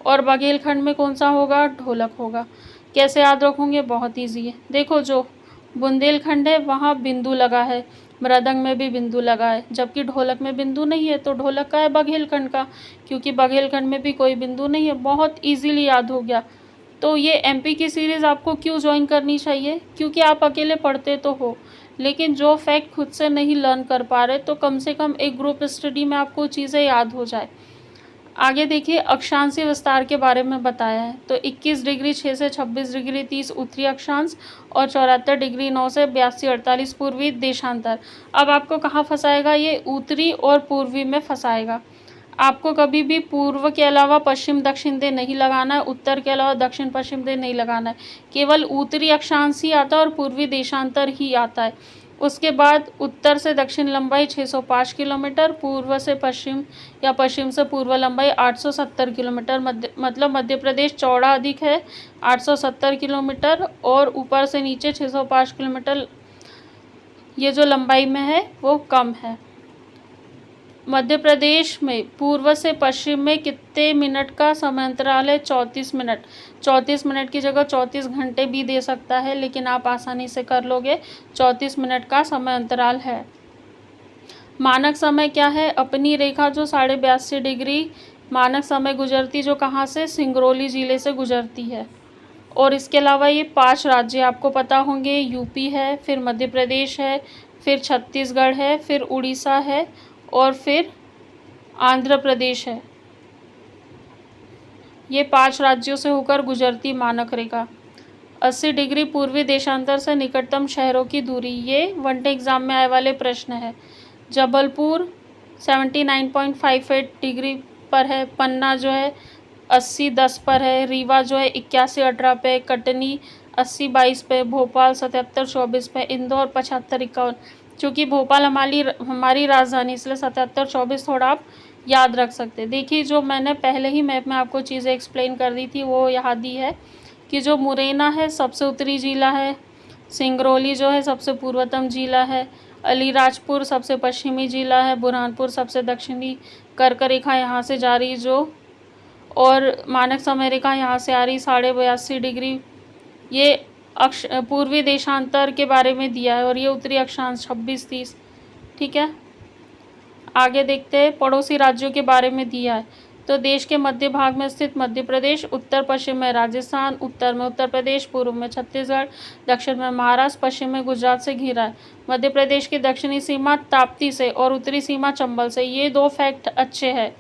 और बघेलखंड में कौन सा होगा, ढोलक होगा। कैसे याद रखोगे, बहुत ईजी है। देखो, जो बुंदेलखंड है वहाँ बिंदु लगा है, मृदंग में भी बिंदु लगा है, जबकि ढोलक में बिंदु नहीं है, तो ढोलक का है बघेलखंड का, क्योंकि बघेलखंड में भी कोई बिंदु नहीं है। बहुत इजीली याद हो गया। तो ये एमपी की सीरीज़ आपको क्यों ज्वाइन करनी चाहिए, क्योंकि आप अकेले पढ़ते तो हो, लेकिन जो फैक्ट खुद से नहीं लर्न कर पा रहे, तो कम से कम एक ग्रुप स्टडी में आपको चीज़ें याद हो जाए। आगे देखिए, अक्षांशीय विस्तार के बारे में बताया है। तो 21 डिग्री 6 से 26 डिग्री 30 उत्तरी अक्षांश, और 74 डिग्री 9 से 82 48 पूर्वी देशांतर। अब आपको कहाँ फंसाएगा, ये उत्तरी और पूर्वी में फंसाएगा। आपको कभी भी पूर्व के अलावा पश्चिम दक्षिण दे नहीं लगाना है, उत्तर के अलावा दक्षिण पश्चिम दे नहीं लगाना है, केवल उत्तरी अक्षांश ही आता है और पूर्वी देशांतर ही आता है। उसके बाद उत्तर से दक्षिण लंबाई 605 किलोमीटर, पूर्व से पश्चिम या पश्चिम से पूर्व लंबाई 870 किलोमीटर। मतलब मध्य प्रदेश चौड़ा अधिक है 870 किलोमीटर, और ऊपर से नीचे 605 किलोमीटर ये जो लंबाई में है वो कम है। मध्य प्रदेश में पूर्व से पश्चिम में कितने मिनट का समय अंतराल है? 34 मिनट। 34 मिनट की जगह 34 घंटे भी दे सकता है, लेकिन आप आसानी से कर लोगे। 34 मिनट का समय अंतराल है। मानक समय क्या है? अपनी रेखा जो 82.5 डिग्री मानक समय गुजरती, जो कहाँ से? सिंगरौली ज़िले से गुजरती है। और इसके अलावा ये 5 राज्य आपको पता होंगे। यूपी है, फिर मध्य प्रदेश है, फिर छत्तीसगढ़ है, फिर उड़ीसा है, और फिर आंध्र प्रदेश है। ये 5 राज्यों से होकर गुजरती मानक रेखा। 80 डिग्री पूर्वी देशांतर से निकटतम शहरों की दूरी, ये वनडे एग्जाम में आए वाले प्रश्न है। जबलपुर 79.58 डिग्री पर है, पन्ना जो है 80-10 पर है, रीवा जो है 81-18 पे, कटनी 80-22 पे, भोपाल 77-24 पे, इंदौर 75-51। चूँकि भोपाल हमारी राजधानी, इसलिए 77-24 थोड़ा आप याद रख सकते हैं। देखिए, जो मैंने पहले ही मैप में आपको चीज़ें एक्सप्लेन कर दी थी वो यहाँ दी है कि जो मुरैना है सबसे उत्तरी जिला है, सिंगरौली जो है सबसे पूर्वतम जिला है, अलीराजपुर सबसे पश्चिमी जिला है, बुरहानपुर सबसे दक्षिणी कर्क रेखा यहाँ से जा रही जो, और मानक समय रेखा यहाँ से आ रही 82.5 डिग्री। ये पूर्वी देशांतर के बारे में दिया है, और ये उत्तरी अक्षांश 26-30। ठीक है, आगे देखते हैं। पड़ोसी राज्यों के बारे में दिया है, तो देश के मध्य भाग में स्थित मध्य प्रदेश, उत्तर पश्चिम में राजस्थान, उत्तर में उत्तर प्रदेश, पूर्व में छत्तीसगढ़, दक्षिण में महाराष्ट्र, पश्चिम में गुजरात से घिरा है। मध्य प्रदेश की दक्षिणी सीमा ताप्ती से और उत्तरी सीमा चंबल से। ये 2 फैक्ट अच्छे हैं।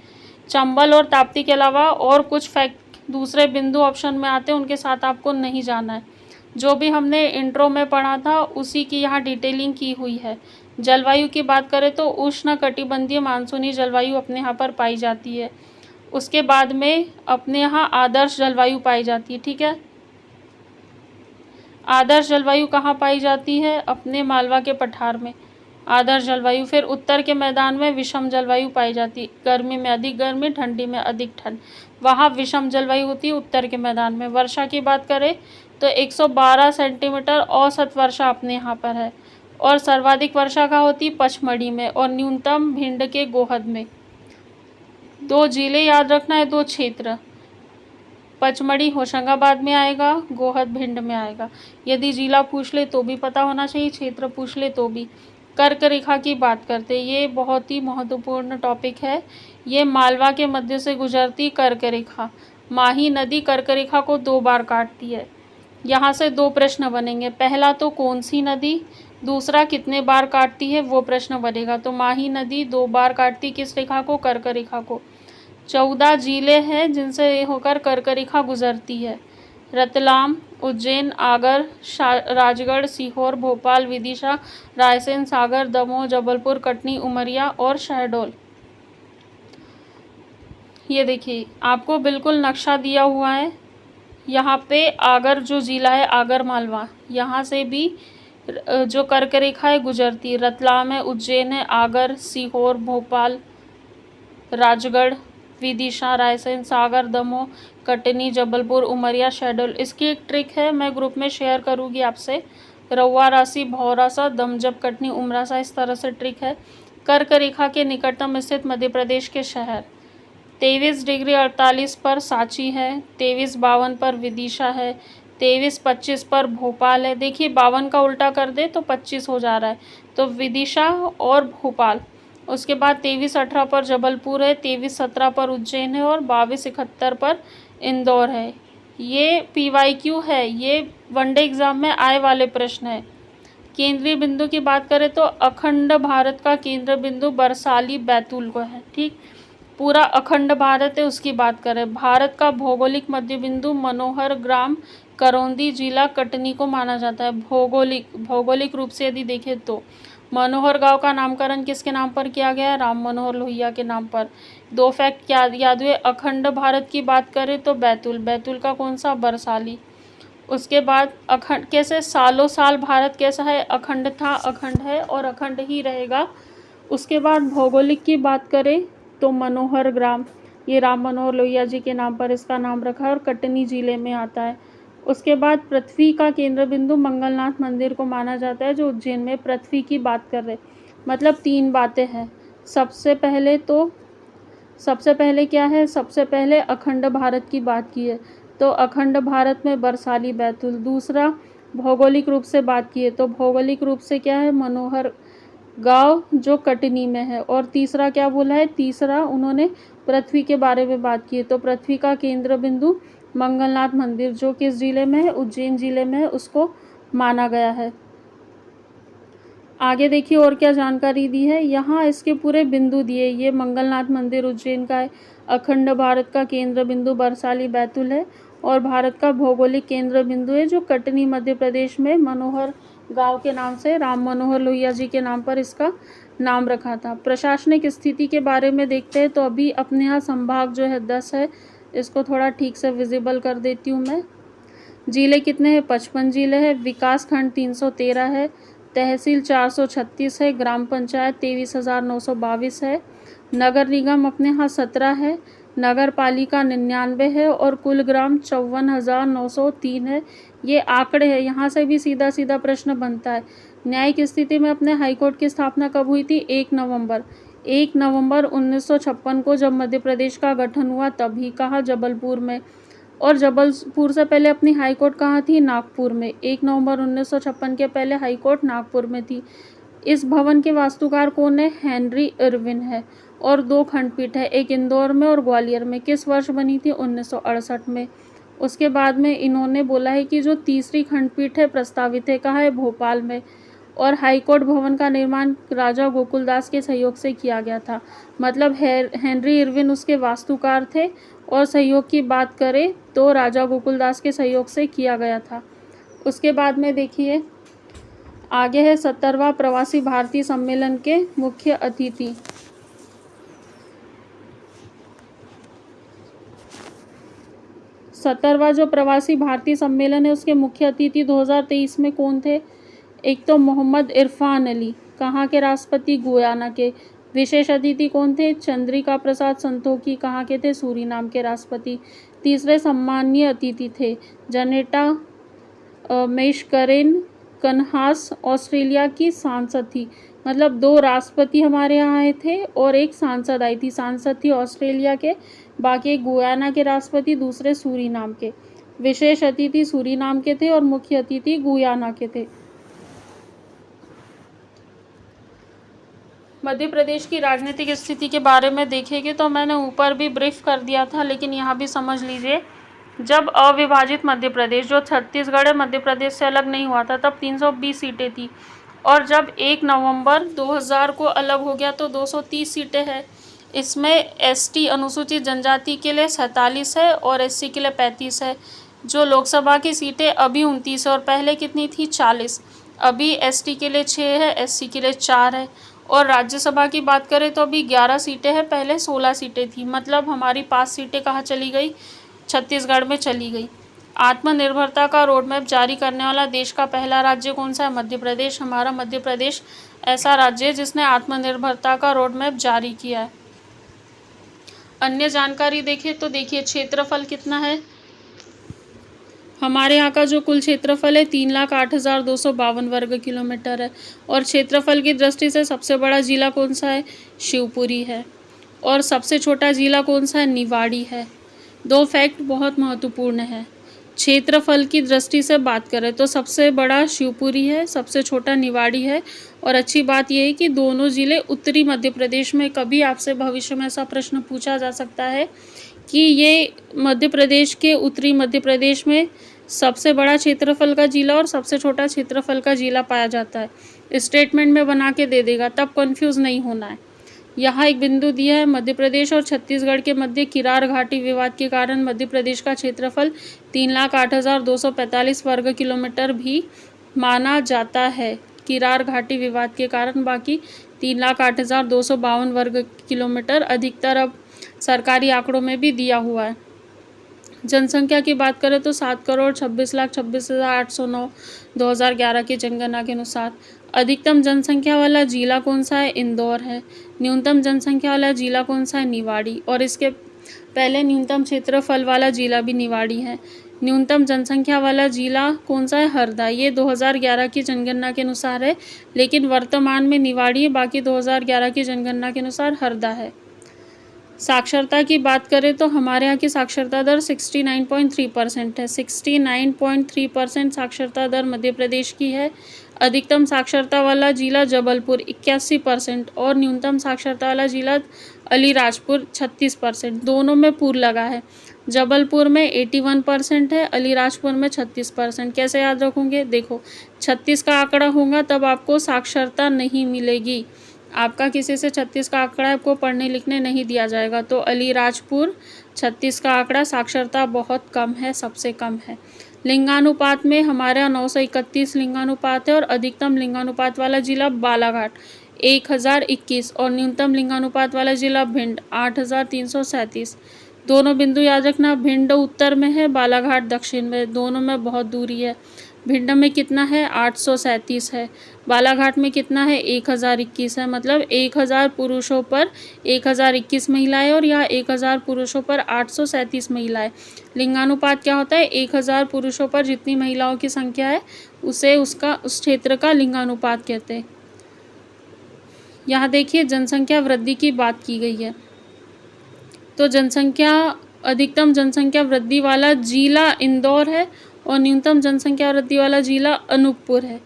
चंबल और ताप्ती के अलावा और कुछ फैक्ट दूसरे बिंदु ऑप्शन में आते हैं, उनके साथ आपको नहीं जाना है। जो भी हमने इंट्रो में पढ़ा था उसी की यहाँ डिटेलिंग की हुई है। जलवायु की बात करें तो उष्ण कटिबंधीय मानसूनी जलवायु अपने यहाँ पर पाई जाती है। उसके बाद में अपने यहाँ आदर्श जलवायु पाई जाती है। ठीक है, आदर्श जलवायु कहाँ पाई जाती है? अपने मालवा के पठार में आदर्श जलवायु। फिर उत्तर के मैदान में विषम जलवायु पाई जाती है। गर्मी में अधिक गर्मी, ठंडी में अधिक ठंड, वहाँ विषम जलवायु होती है उत्तर के मैदान में। वर्षा की बात करें तो 112 सेंटीमीटर औसत वर्षा अपने यहाँ पर है, और सर्वाधिक वर्षा कहाँ होती है? पचमढ़ी में, और न्यूनतम भिंड के गोहद में। 2 जिले याद रखना है, 2 क्षेत्र। पचमढ़ी होशंगाबाद में आएगा, गोहद भिंड में आएगा। यदि जिला पूछ ले तो भी पता होना चाहिए, क्षेत्र पूछ ले तो भी। कर्क रेखा की बात करते हैं, ये बहुत ही महत्वपूर्ण टॉपिक है। ये मालवा के मध्य से गुजरती कर्क रेखा। माही नदी कर्क रेखा को 2 बार काटती है। यहाँ से 2 प्रश्न बनेंगे। पहला तो कौन सी नदी, दूसरा कितने बार काटती है, वो प्रश्न बनेगा। तो माही नदी 2 बार काटती किस रेखा को? कर्क रेखा को। 14 जिले हैं जिनसे होकर कर्क रेखा गुजरती है। रतलाम, उज्जैन, आगर, राजगढ़, सीहोर, भोपाल, विदिशा, रायसेन, सागर, दमोह, जबलपुर, कटनी, उमरिया और शहडोल। ये देखिए, आपको बिल्कुल नक्शा दिया हुआ है। यहाँ पे आगर जो जिला है, आगर मालवा, यहाँ से भी जो कर्क रेखा है गुजरती है। रतलाम है, उज्जैन है, आगर, सीहोर, भोपाल, राजगढ़, विदिशा, रायसेन, सागर, दमोह, कटनी, जबलपुर, उमरिया, शहडोल। इसकी एक ट्रिक है, मैं ग्रुप में शेयर करूँगी आपसे। रउआ राशि, भौरासा, दमजब, कटनी, उमरासा, इस तरह से ट्रिक है। कर्क रेखा के निकटतम स्थित मध्य प्रदेश के शहर 23 डिग्री 48 पर सांची है, 23:52 पर विदिशा है, 23:25 पर भोपाल है। देखिए, 52 का उल्टा कर दे तो 25 हो जा रहा है, तो विदिशा और भोपाल। उसके बाद 23:18 पर जबलपुर है, 23:17 पर उज्जैन है, और 22:71 पर इंदौर है। ये PYQ है, ये वनडे एग्जाम में आए वाले प्रश्न है। केंद्रीय बिंदु की बात करें तो अखंड भारत का केंद्र बिंदु बरसाली बैतूल को है। ठीक, पूरा अखंड भारत है उसकी बात करें। भारत का भौगोलिक मध्य बिंदु मनोहर ग्राम करौंदी जिला कटनी को माना जाता है। भौगोलिक रूप से यदि देखें तो मनोहर गांव का नामकरण किसके नाम पर किया गया है? राम मनोहर लोहिया के नाम पर। 2 फैक्ट क्या याद हुए? अखंड भारत की बात करें तो बैतूल का कौन सा? बरसाली। उसके बाद अखंड, कैसे सालों साल भारत कैसा है, अखंड था, अखंड है और अखंड ही रहेगा। उसके बाद भौगोलिक की बात करें तो मनोहर ग्राम, ये राम मनोहर लोहिया जी के नाम पर इसका नाम रखा है और कटनी जिले में आता है। उसके बाद पृथ्वी का केंद्र बिंदु मंगलनाथ मंदिर को माना जाता है, जो उज्जैन में, पृथ्वी की बात कर रहे, मतलब 3 बातें हैं। सबसे पहले क्या है, सबसे पहले अखंड भारत की बात की है, तो अखंड भारत में बरसाली बैतूल। दूसरा भौगोलिक रूप से बात की है, तो भौगोलिक रूप से क्या है, मनोहर गांव जो कटनी में है। और तीसरा क्या बोला है, तीसरा उन्होंने पृथ्वी के बारे में बात की है, तो पृथ्वी का केंद्र बिंदु मंगलनाथ मंदिर जो किस जिले में है, उज्जैन जिले में है, उसको माना गया है। आगे देखिए और क्या जानकारी दी है, यहाँ इसके पूरे बिंदु दिए, ये मंगलनाथ मंदिर उज्जैन का है, अखंड भारत का केंद्र बिंदु बरसाली बैतूल है और भारत का भौगोलिक केंद्र बिंदु है जो कटनी मध्य प्रदेश में मनोहर गांव के नाम से, राम मनोहर लोहिया जी के नाम पर इसका नाम रखा था। प्रशासनिक स्थिति के बारे में देखते हैं तो अभी अपने यहाँ संभाग जो है 10 है, इसको थोड़ा ठीक से विजिबल कर देती हूँ मैं। जिले कितने हैं, 55 जिले हैं, विकास खंड 313 है, तहसील 436 है, ग्राम पंचायत 23,922 है, नगर निगम अपने यहाँ 17 है, नगर पालिका 99 है और कुल ग्राम 54,903 है। ये आंकड़े हैं, यहाँ से भी सीधा सीधा प्रश्न बनता है। न्यायिक स्थिति में अपने हाईकोर्ट की स्थापना कब हुई थी, 1 नवंबर 1956 को, जब मध्य प्रदेश का गठन हुआ तभी। कहाँ, जबलपुर में। और जबलपुर से पहले अपनी हाईकोर्ट कहाँ थी, नागपुर में। 1 नवंबर 1956 के पहले हाईकोर्ट नागपुर में थी। इस भवन के वास्तुकार कौन है, हेनरी इरविन है। और 2 खंडपीठ है, एक इंदौर में और ग्वालियर में। किस वर्ष बनी थी, 1968 में। उसके बाद में इन्होंने बोला है कि जो तीसरी खंडपीठ है प्रस्तावित है, कहाँ है, भोपाल में। और हाईकोर्ट भवन का निर्माण राजा गोकुलदास के सहयोग से किया गया था, मतलब हेनरी इरविन उसके वास्तुकार थे। और सहयोग की बात करें तो राजा गोकुलदास के सहयोग से किया गया था। उसके बाद में देखिए आगे है 70वां प्रवासी भारतीय सम्मेलन के मुख्य अतिथि। सत्तरवां जो प्रवासी भारतीय सम्मेलन है उसके मुख्य अतिथि 2023 में कौन थे, एक तो मोहम्मद इरफान अली, कहाँ के राष्ट्रपति, गुयाना के। विशेष अतिथि कौन थे, चंद्रिका प्रसाद संतोखी, कहाँ के थे, सूरीनाम के राष्ट्रपति। तीसरे सम्मानीय अतिथि थे जनेटा मेशकरेन कन्हास, ऑस्ट्रेलिया की सांसद थी, मतलब 2 राष्ट्रपति हमारे यहाँ आए थे और एक सांसद आई थी। सांसद थी ऑस्ट्रेलिया के, बाकी गुयाना के राष्ट्रपति, दूसरे सूरीनाम के। विशेष अतिथि सूरीनाम के थे और मुख्य अतिथि गुयाना के थे। मध्य प्रदेश की राजनीतिक स्थिति के बारे में देखेंगे तो मैंने ऊपर भी ब्रीफ कर दिया था, लेकिन यहाँ भी समझ लीजिए। जब अविभाजित मध्य प्रदेश, जो छत्तीसगढ़ मध्य प्रदेश से अलग नहीं हुआ था, तब 320 सीटें थी। और जब 1 नवंबर 2000 को अलग हो गया तो 230 सीटें हैं। इसमें एसटी अनुसूचित जनजाति के लिए 47 है और एससी के लिए 35 है। जो लोकसभा की सीटें अभी 29 है और पहले कितनी थी, 40। अभी एसटी के लिए 6 है, एससी के लिए 4 है। और राज्यसभा की बात करें तो अभी 11 सीटें हैं, पहले 16 सीटें थी, मतलब हमारी 5 सीटें कहाँ चली गई, छत्तीसगढ़ में चली गई। आत्मनिर्भरता का रोड मैप जारी करने वाला देश का पहला राज्य कौन सा है, मध्य प्रदेश। हमारा मध्य प्रदेश ऐसा राज्य है जिसने आत्मनिर्भरता का रोड मैप जारी किया है। अन्य जानकारी देखें तो देखिए क्षेत्रफल कितना है, हमारे यहाँ का जो कुल क्षेत्रफल है 3,08,252 वर्ग किलोमीटर है। और क्षेत्रफल की दृष्टि से सबसे बड़ा जिला कौन सा है, शिवपुरी है। और सबसे छोटा जिला कौन सा है, निवाड़ी है। 2 फैक्ट बहुत महत्वपूर्ण है। क्षेत्रफल की दृष्टि से बात करें तो सबसे बड़ा शिवपुरी है, सबसे छोटा निवाड़ी है। और अच्छी बात यह है कि दोनों ज़िले उत्तरी मध्य प्रदेश में। कभी आपसे भविष्य में ऐसा प्रश्न पूछा जा सकता है कि ये मध्य प्रदेश के उत्तरी मध्य प्रदेश में सबसे बड़ा क्षेत्रफल का जिला और सबसे छोटा क्षेत्रफल का जिला पाया जाता है। स्टेटमेंट में बना के दे देगा, तब कंफ्यूज नहीं होना है। यहाँ एक बिंदु दिया है, मध्य प्रदेश और छत्तीसगढ़ के मध्य किरार घाटी विवाद के कारण मध्य प्रदेश का क्षेत्रफल 3,08,245 वर्ग किलोमीटर भी माना जाता है। किरार घाटी विवाद के कारण, बाकी 3,08,252 वर्ग किलोमीटर अधिकतर अब सरकारी आंकड़ों में भी दिया हुआ है। जनसंख्या की बात करें तो 7,26,26,809 2011 की जनगणना के अनुसार। अधिकतम जनसंख्या वाला जिला कौन सा है? इंदौर है। न्यूनतम जनसंख्या वाला जिला कौन सा है? निवाड़ी। और इसके पहले न्यूनतम क्षेत्रफल वाला जिला भी निवाड़ी है। न्यूनतम जनसंख्या वाला जिला कौन सा है? हरदा। ये 2011 की जनगणना के अनुसार है, लेकिन वर्तमान में निवाड़ी है, बाकी 2011 की जनगणना के अनुसार हरदा है। साक्षरता की बात करें तो हमारे यहाँ की साक्षरता दर 69.3% है। 69.3% साक्षरता दर मध्य प्रदेश की है। अधिकतम साक्षरता वाला जिला जबलपुर 81% और न्यूनतम साक्षरता वाला जिला अलीराजपुर 36%। दोनों में पूर लगा है। जबलपुर में 81% है, अलीराजपुर में 36%। कैसे याद रखोगे? देखो, 36 का आंकड़ा होगा तब आपको साक्षरता नहीं मिलेगी। आपका किसी से 36 का आंकड़ा आपको पढ़ने लिखने नहीं दिया जाएगा। तो अलीराजपुर 36 का आंकड़ा, साक्षरता बहुत कम है, सबसे कम है। लिंगानुपात में हमारे यहाँ 931 लिंगानुपात है और अधिकतम लिंगानुपात वाला जिला बालाघाट 1021 और न्यूनतम लिंगानुपात वाला जिला भिंड 8337। दोनों बिंदु याद रखना, भिंड उत्तर में है, बालाघाट दक्षिण में, दोनों में बहुत दूरी है। भिंड में कितना है? 837 है। बालाघाट में कितना है? 1021 है। मतलब 1000 पुरुषों पर 1021 महिलाएं और यहाँ 1000 पुरुषों पर 837 महिलाएं। लिंगानुपात क्या होता है? 1000 पुरुषों पर जितनी महिलाओं की संख्या है उसे उस क्षेत्र का लिंगानुपात कहते हैं। यहाँ देखिए जनसंख्या वृद्धि की बात की गई है। तो अधिकतम जनसंख्या वृद्धि वाला जिला इंदौर है और न्यूनतम जनसंख्या वृद्धि वाला जिला अनूपपुर है।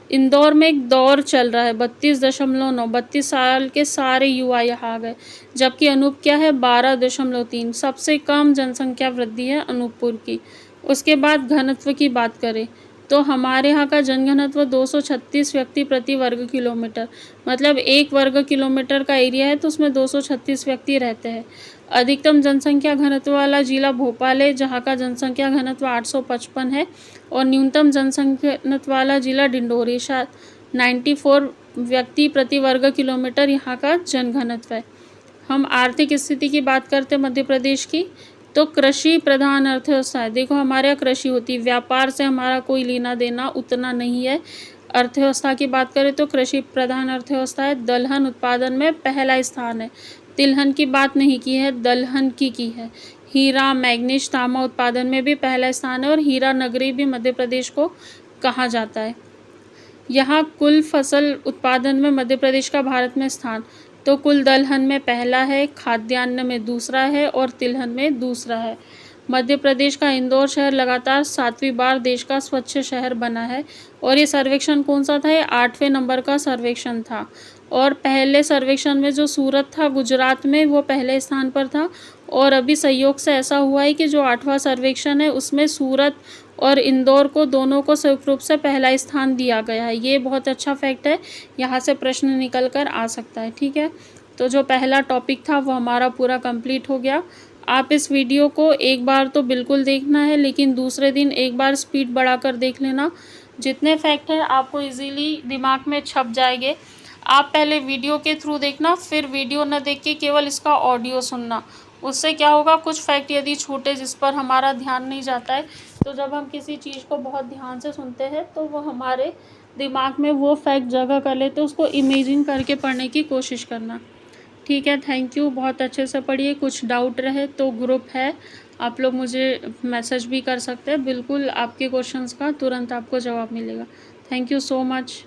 इंदौर में एक दौर चल रहा है 32.9, 32 साल के सारे युवा यहाँ आ गए, जबकि अनूप क्या है? 12.3। सबसे कम जनसंख्या वृद्धि है अनूपपुर की। उसके बाद घनत्व की बात करें तो हमारे यहाँ का जनघनत्व 236 व्यक्ति प्रति वर्ग किलोमीटर, मतलब 1 वर्ग किलोमीटर का एरिया है तो उसमें 236 व्यक्ति रहते हैं। अधिकतम जनसंख्या घनत्व वाला जिला भोपाल है, जहाँ का जनसंख्या घनत्व 855 है और न्यूनतम जनसंख्या घनत्व वाला जिला डिंडोरी 94 व्यक्ति प्रति वर्ग किलोमीटर यहाँ का जनघनत्व है। हम आर्थिक स्थिति की बात करते हैं मध्य प्रदेश की, तो कृषि प्रधान अर्थव्यवस्था है। देखो, हमारे यहाँ कृषि होती है, व्यापार से हमारा कोई लेना देना उतना नहीं है। अर्थव्यवस्था की बात करें तो कृषि प्रधान अर्थव्यवस्था है। दलहन उत्पादन में पहला स्थान है। तिलहन की बात नहीं की है, दलहन की है। हीरा, मैग्नीज, तांबा उत्पादन में भी पहला स्थान है और हीरा नगरी भी मध्य प्रदेश को कहा जाता है। यहाँ कुल फसल उत्पादन में मध्य प्रदेश का भारत में स्थान, तो कुल दलहन में पहला है, खाद्यान्न में दूसरा है और तिलहन में दूसरा है। मध्य प्रदेश का इंदौर शहर लगातार 7वीं बार देश का स्वच्छ शहर बना है और ये सर्वेक्षण कौन सा था? ये 8वें नंबर का सर्वेक्षण था। और पहले सर्वेक्षण में जो सूरत था गुजरात में, वो पहले स्थान पर था और अभी संयोग से ऐसा हुआ है कि जो 8वां सर्वेक्षण है उसमें सूरत और इंदौर को दोनों को संयुक्त रूप से पहला स्थान दिया गया है। ये बहुत अच्छा फैक्ट है, यहाँ से प्रश्न निकल कर आ सकता है। ठीक है, तो जो पहला टॉपिक था वो हमारा पूरा कंप्लीट हो गया। आप इस वीडियो को एक बार तो बिल्कुल देखना है, लेकिन दूसरे दिन एक बार स्पीड बढ़ाकर देख लेना। जितने फैक्ट हैं आपको इजीली दिमाग में छप जाएंगे। आप पहले वीडियो के थ्रू देखना, फिर वीडियो न देख के केवल इसका ऑडियो सुनना। उससे क्या होगा, कुछ फैक्ट यदि छूटे जिस पर हमारा ध्यान नहीं जाता है, तो जब हम किसी चीज़ को बहुत ध्यान से सुनते हैं तो वो हमारे दिमाग में वो फैक्ट जगह कर लेते, उसको इमेजिन करके पढ़ने की कोशिश करना। ठीक है, थैंक यू, बहुत अच्छे से पढ़िए। कुछ डाउट रहे तो ग्रुप है, आप लोग मुझे मैसेज भी कर सकते हैं। बिल्कुल आपके क्वेश्चंस का तुरंत आपको जवाब मिलेगा। Thank you so much.